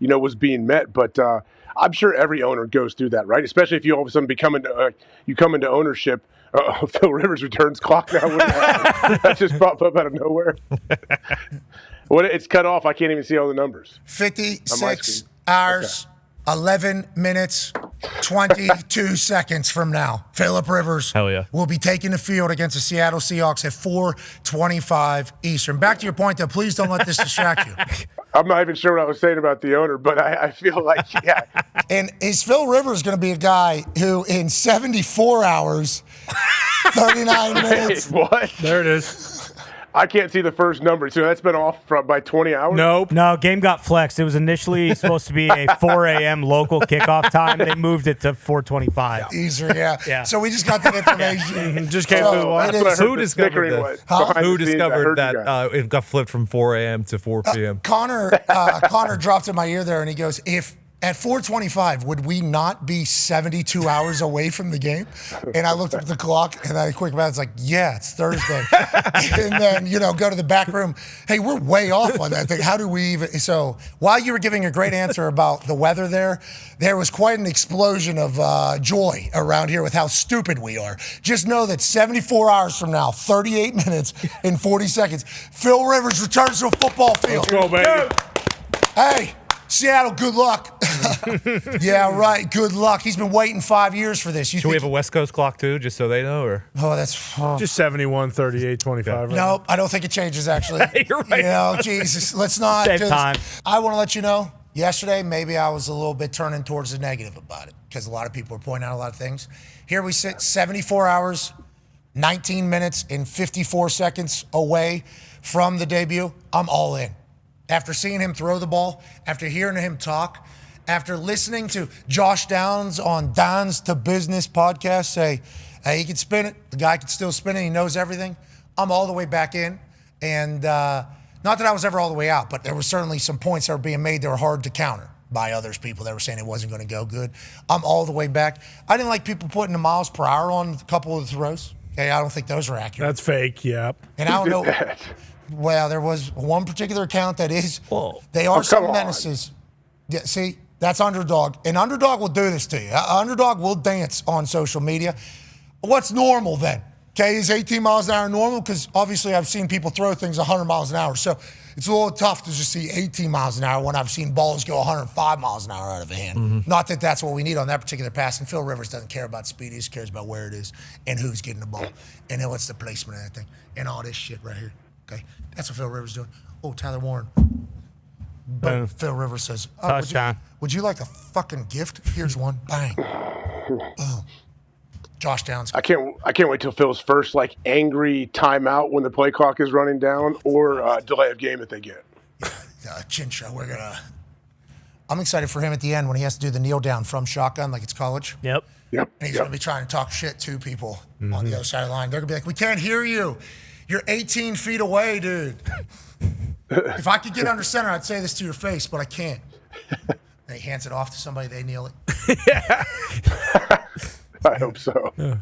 was being met. But I'm sure every owner goes through that, right? Especially if you all of a sudden you come into ownership. Phil Rivers returns clock now. That just popped up out of nowhere. When it's cut off, I can't even see all the numbers. 56 hours, 11 minutes, 22 seconds from now. Phillip Rivers will be taking the field against the Seattle Seahawks at 4:25 Eastern. Back to your point, though, please don't let this distract you. I'm not even sure what I was saying about the owner, but I feel like, yeah. And is Phil Rivers going to be a guy who in 74 hours, 39 minutes? What? There it is. I can't see the first number, so that's been off by 20 hours? Nope. No, game got flexed. It was initially supposed to be a 4 a.m. local kickoff time. They moved it to 4:25. Easier, yeah. So we just got that information. Just came through the wire. Who discovered that? Who discovered that it got flipped from 4 a.m. to 4 p.m.? Connor dropped in my ear there, and he goes, if at 4:25, would we not be 72 hours away from the game? And I looked up at the clock, and I quick about it's like, yeah, it's Thursday. And then, go to the back room. Hey, we're way off on that thing. How do we even? So while you were giving a great answer about the weather there was quite an explosion of joy around here with how stupid we are. Just know that 74 hours from now, 38 minutes and 40 seconds, Phil Rivers returns to a football field. Let's go, baby. Hey. Seattle, good luck. Yeah, right. Good luck. He's been waiting 5 years for this. Should we have a West Coast clock too, just so they know? Or just 71, 38, 25. Right? No, I don't think it changes. Actually, you're right. Jesus, let's not. Save time. I want to let you know. Yesterday, maybe I was a little bit turning towards the negative about it because a lot of people were pointing out a lot of things. Here we sit, 74 hours, 19 minutes, and 54 seconds away from the debut. I'm all in. After seeing him throw the ball, after hearing him talk, after listening to Josh Downs on Dahn's to Business podcast say, hey, he can spin it. The guy can still spin it. He knows everything. I'm all the way back in. And not that I was ever all the way out, but there were certainly some points that were being made that were hard to counter by others people that were saying it wasn't going to go good. I'm all the way back. I didn't like people putting the miles per hour on a couple of the throws. Okay, I don't think those are accurate. That's fake, yeah. And I don't know. Well, there was one particular account that is. Whoa. They are some menaces. Yeah, see, that's Underdog. And Underdog will do this to you. Underdog will dance on social media. What's normal then? Okay, is 18 miles an hour normal? Because obviously I've seen people throw things 100 miles an hour. So it's a little tough to just see 18 miles an hour when I've seen balls go 105 miles an hour out of a hand. Mm-hmm. Not that that's what we need on that particular pass. And Phil Rivers doesn't care about speed. He just cares about where it is and who's getting the ball and then what's the placement of that thing and all this shit right here. Okay, that's what Phil Rivers doing. Oh, Tyler Warren. Boom. Phil Rivers says, would you like a fucking gift? Here's one. Bang. Boom. Josh Downs. I can't wait till Phil's first angry timeout when the play clock is running down or delay of game that they get. Chin show. I'm excited for him at the end when he has to do the kneel down from shotgun like it's college. Yep. And he's going to be trying to talk shit to people on the other side of the line. They're going to be like, we can't hear you. You're 18 feet away, dude. If I could get under center, I'd say this to your face, but I can't. And he hands it off to somebody, they kneel it. I hope so. Yeah.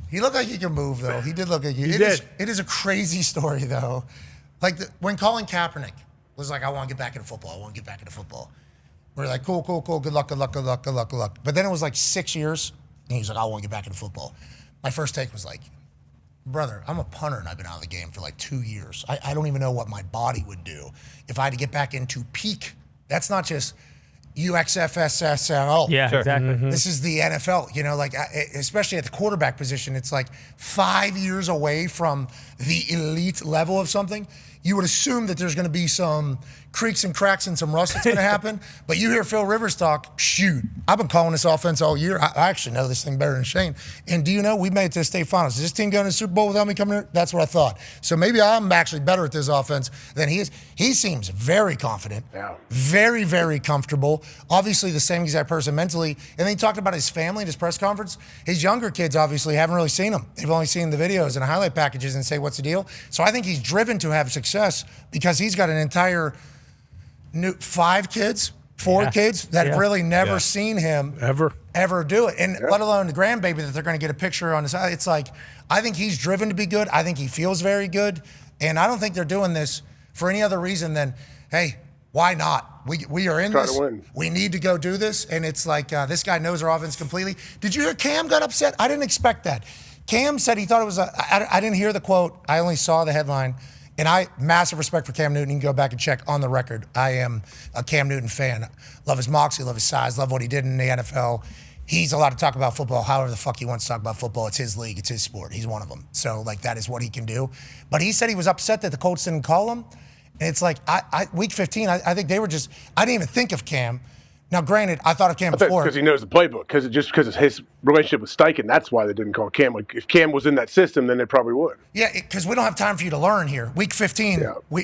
He looked like he could move, though. He did look like he did. It is a crazy story, though. When Colin Kaepernick was like, I want to get back into football. We're like, cool. Good luck. But then it was like 6 years, and he's like, I want to get back into football. My first take was like, brother, I'm a punter and I've been out of the game for 2 years. I don't even know what my body would do if I had to get back into peak. That's not just UXFSSL. Yeah, exactly. Mm-hmm. This is the NFL, especially at the quarterback position. It's 5 years away from the elite level of something. You would assume that there's going to be some creaks and cracks and some rust that's going to happen. But you hear Phil Rivers talk, shoot, I've been calling this offense all year. I actually know this thing better than Shane. And do you know, we made it to the state finals. Is this team going to the Super Bowl without me coming here? That's what I thought. So maybe I'm actually better at this offense than he is. He seems very confident, very, very comfortable. Obviously the same exact person mentally. And then he talked about his family at his press conference. His younger kids obviously haven't really seen him. They've only seen the videos and highlight packages and say, what's the deal? So I think he's driven to have success because he's got an entire four kids that have really never seen him ever do it. And let alone the grandbaby that they're going to get a picture on his side. It's I think he's driven to be good. I think he feels very good. And I don't think they're doing this for any other reason than, hey, Why not? We are in Try this. to win. We need to go do this. And it's like, this guy knows our offense completely. Did you hear Cam got upset? I didn't expect that. Cam said he thought it was I didn't hear the quote. I only saw the headline. And massive respect for Cam Newton. You can go back and check on the record. I am a Cam Newton fan. Love his moxie, love his size, love what he did in the NFL. He's allowed to talk about football however the fuck he wants to talk about football. It's his league. It's his sport. He's one of them. So, like, that is what he can do. But he said he was upset that the Colts didn't call him. And it's like, week 15, I think they were just, I didn't even think of Cam. Now, granted, I thought of Cam before. Because he knows the playbook. Because of his relationship with Steichen, that's why they didn't call Cam. Like, if Cam was in that system, then they probably would. Yeah, because we don't have time for you to learn here. Week 15, we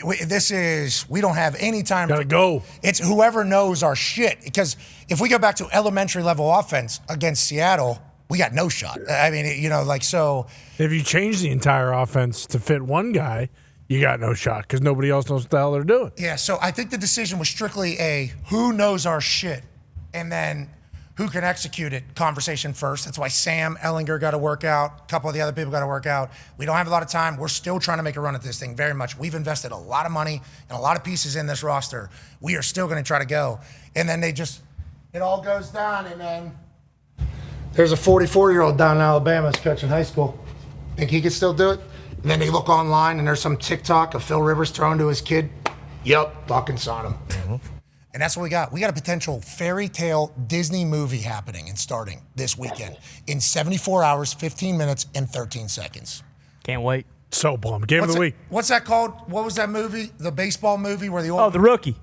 don't have any time. Gotta go. It's whoever knows our shit. Because if we go back to elementary level offense against Seattle, we got no shot. I mean, so. If you change the entire offense to fit one guy, you got no shot because nobody else knows what the hell they're doing. Yeah, so I think the decision was strictly a who knows our shit and then who can execute it conversation first. That's why Sam Ellinger got to work out. A couple of the other people got to work out. We don't have a lot of time. We're still trying to make a run at this thing very much. We've invested a lot of money and a lot of pieces in this roster. We are still going to try to go. And then it all goes down, and then there's a 44-year-old down in Alabama that's coaching high school. Think he can still do it? And then they look online, and there's some TikTok of Phil Rivers throwing to his kid. Yep, fucking saw him. Mm-hmm. And that's what we got. We got a potential fairy tale Disney movie happening and starting this weekend in 74 hours, 15 minutes, and 13 seconds. Can't wait. So bummed. Game of the week. What's that called? What was that movie? The baseball movie where the old... Oh, The Rookie.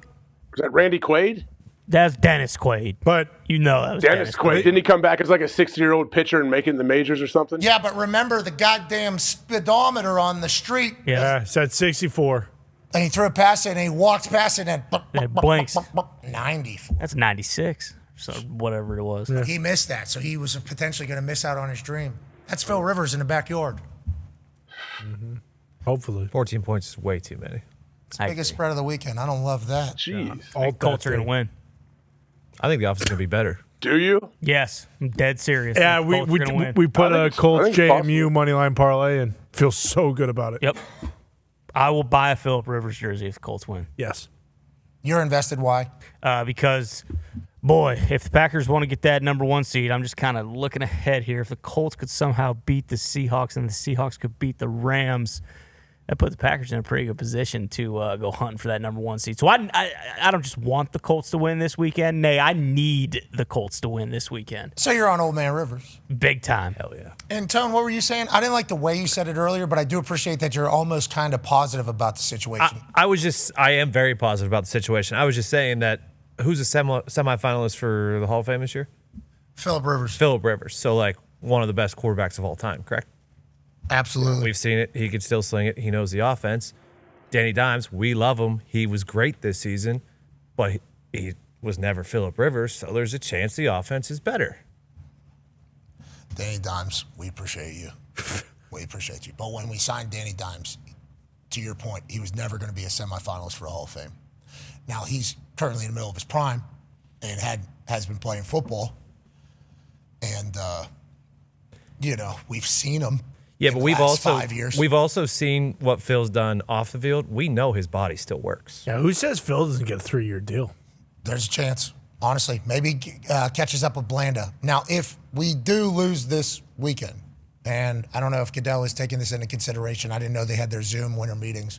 Was that Randy Quaid? That's Dennis Quaid. But that was Dennis Quaid. Didn't he come back as like a 60-year-old pitcher and make it in the majors or something? Yeah, but remember the goddamn speedometer on the street. Yeah, it said 64. And he threw it past it, and he walked past it, and it blinks. 94. That's 96. So whatever it was. Yeah. He missed that, so he was potentially going to miss out on his dream. That's Phil Rivers in the backyard. Mm-hmm. Hopefully. 14 points is way too many. It's the biggest spread of the weekend. I don't love that. Jeez. All Colts are going to win. I think the offense is going to be better. Do you? Yes. I'm dead serious. Yeah, we put a Colts JMU moneyline parlay and feel so good about it. Yep. I will buy a Phillip Rivers jersey if the Colts win. Yes. You're invested. Why? Because, boy, if the Packers want to get that number 1 seed, I'm just kind of looking ahead here. If the Colts could somehow beat the Seahawks and the Seahawks could beat the Rams, that put the Packers in a pretty good position to go hunting for that number 1 seed. So I don't just want the Colts to win this weekend. Nay, I need the Colts to win this weekend. So you're on Old Man Rivers. Big time. Hell yeah. And Tone, what were you saying? I didn't like the way you said it earlier, but I do appreciate that you're almost kind of positive about the situation. I am very positive about the situation. I was just saying that who's a semifinalist for the Hall of Fame this year? Phillip Rivers. Phillip Rivers. So, like, one of the best quarterbacks of all time, correct? Absolutely. We've seen it. He could still sling it. He knows the offense. Danny Dimes, we love him. He was great this season, but he was never Phillip Rivers, so there's a chance the offense is better. Danny Dimes, we appreciate you. We appreciate you. But when we signed Danny Dimes, to your point, he was never going to be a semifinalist for a Hall of Fame. Now, he's currently in the middle of his prime and has been playing football. And, we've seen him. Yeah, but we've also 5 years. We've also seen what Phil's done off the field. We know his body still works. Yeah, who says Phil doesn't get a 3-year deal? There's a chance, honestly. Maybe catches up with Blanda. Now, if we do lose this weekend, and I don't know if Goodell is taking this into consideration. I didn't know they had their Zoom winter meetings.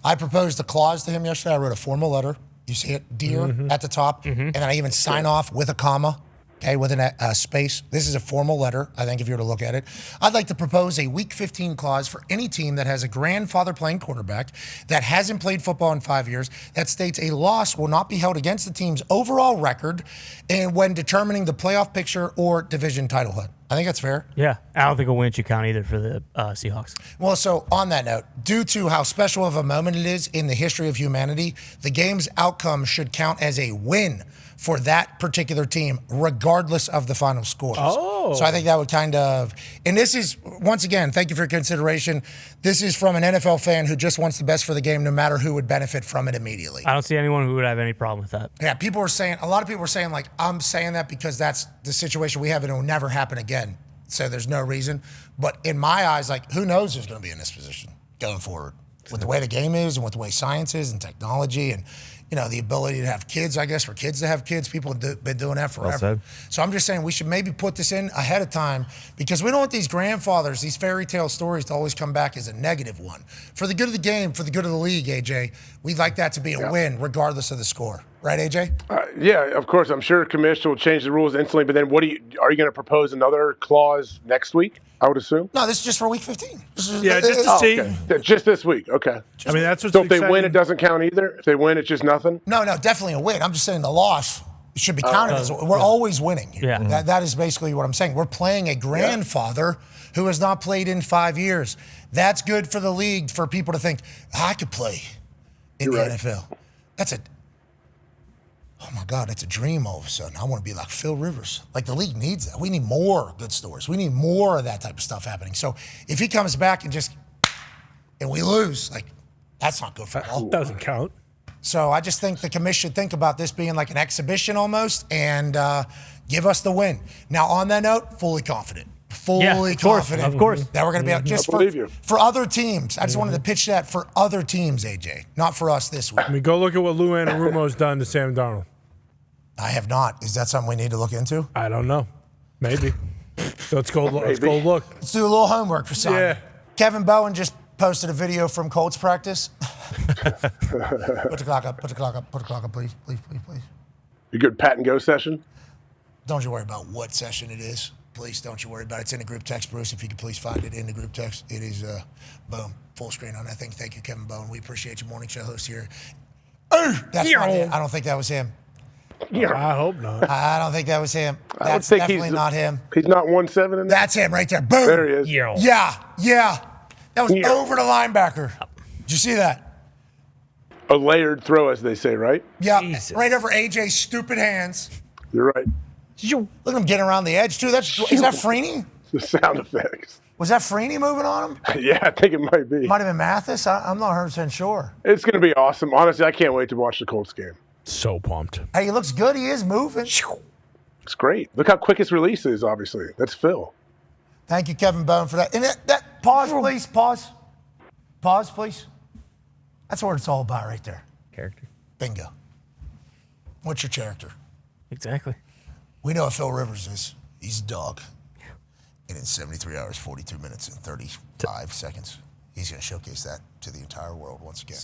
I proposed a clause to him yesterday. I wrote a formal letter. You see it, dear, at the top. And then I even sign off with a comma. Okay, with a space. This is a formal letter, I think, if you were to look at it. I'd like to propose a Week 15 clause for any team that has a grandfather playing quarterback that hasn't played football in 5 years that states a loss will not be held against the team's overall record and when determining the playoff picture or division title hunt. I think that's fair. Yeah, I don't think a win should count either for the Seahawks. Well, so on that note, due to how special of a moment it is in the history of humanity, the game's outcome should count as a win for that particular team, regardless of the final scores. Oh. So I think that would kind of, and this is, once again, thank you for your consideration. This is from an NFL fan who just wants the best for the game, no matter who would benefit from it immediately. I don't see anyone who would have any problem with that. Yeah, a lot of people were saying, like, I'm saying that because that's the situation we have and it will never happen again. So there's no reason. But in my eyes, like, who knows who's going to be in this position going forward with the way the game is and with the way science is and technology. And the ability to have kids, I guess, for kids to have kids. People have been doing that forever. said. So I'm just saying we should maybe put this in ahead of time because we don't want these grandfathers, these fairy tale stories to always come back as a negative one. For the good of the game, for the good of the league, AJ, we'd like that to be a win regardless of the score. Right, AJ? Yeah, of course. I'm sure commissioner will change the rules instantly, but then are you going to propose another clause next week, I would assume? No, this is just for week 15. Just to see. Okay. Yeah, just this week. Okay. I mean, that's what's So if they exciting. win, it doesn't count either? If they win, it's just nothing? No, definitely a win. I'm just saying the loss should be counted as we're always winning here. Yeah. That is basically what I'm saying. We're playing a grandfather who has not played in 5 years. That's good for the league for people to think, I could play in the NFL. Oh my God, that's a dream all of a sudden. I want to be like Phil Rivers. Like the league needs that. We need more good stories. We need more of that type of stuff happening. So if he comes back and we lose, like that's not good for all. Doesn't count. So I just think the commission should think about this being like an exhibition almost and give us the win. Now on that note, fully confident. Fully confident. Of course. That we're going to be out just I believe you. for other teams. I just wanted to pitch that for other teams, AJ, not for us this week. I mean, go look at what Lou Anarumo's done to Sam Darnold. I have not. Is that something we need to look into? I don't know. Maybe. So let's go look. Let's go look. Let's do a little homework for Simon. Yeah. Kevin Bowen just posted a video from Colts practice. Put the clock up. Put the clock up. Put the clock up, please. Please. You good pat and go session? Don't you worry about what session it is. Please don't you worry about it. It's in the group text, Bruce. If you could please find it in the group text. It is, boom, full screen on that thing. Thank you, Kevin Bowen. We appreciate your morning show host here. That's not him. I don't think that was him. I hope not. I don't think that was him. I would That's think definitely not him. He's not 1-7 in that? That's him right there. Boom. There he is. Yeah. That was over the linebacker. Did you see that? A layered throw, as they say, right? Yeah, Jesus. right over AJ's stupid hands. You're right. Look at him getting around the edge, too. Is that Freeney? The sound effects. Was that Freeney moving on him? Yeah, I think it might be. Might have been Mathis. I'm not 100% sure. It's going to be awesome. Honestly, I can't wait to watch the Colts game. So pumped. Hey, he looks good. He is moving. It's great. Look how quick his release is, obviously. That's Phil. Thank you, Kevin Bowen, for that. And that pause, please. Pause, please. That's what it's all about right there. Character. Bingo. What's your character? Exactly. We know what Phil Rivers is. He's a dog. And in 73 hours, 42 minutes, and 35 seconds, he's going to showcase that to the entire world once again.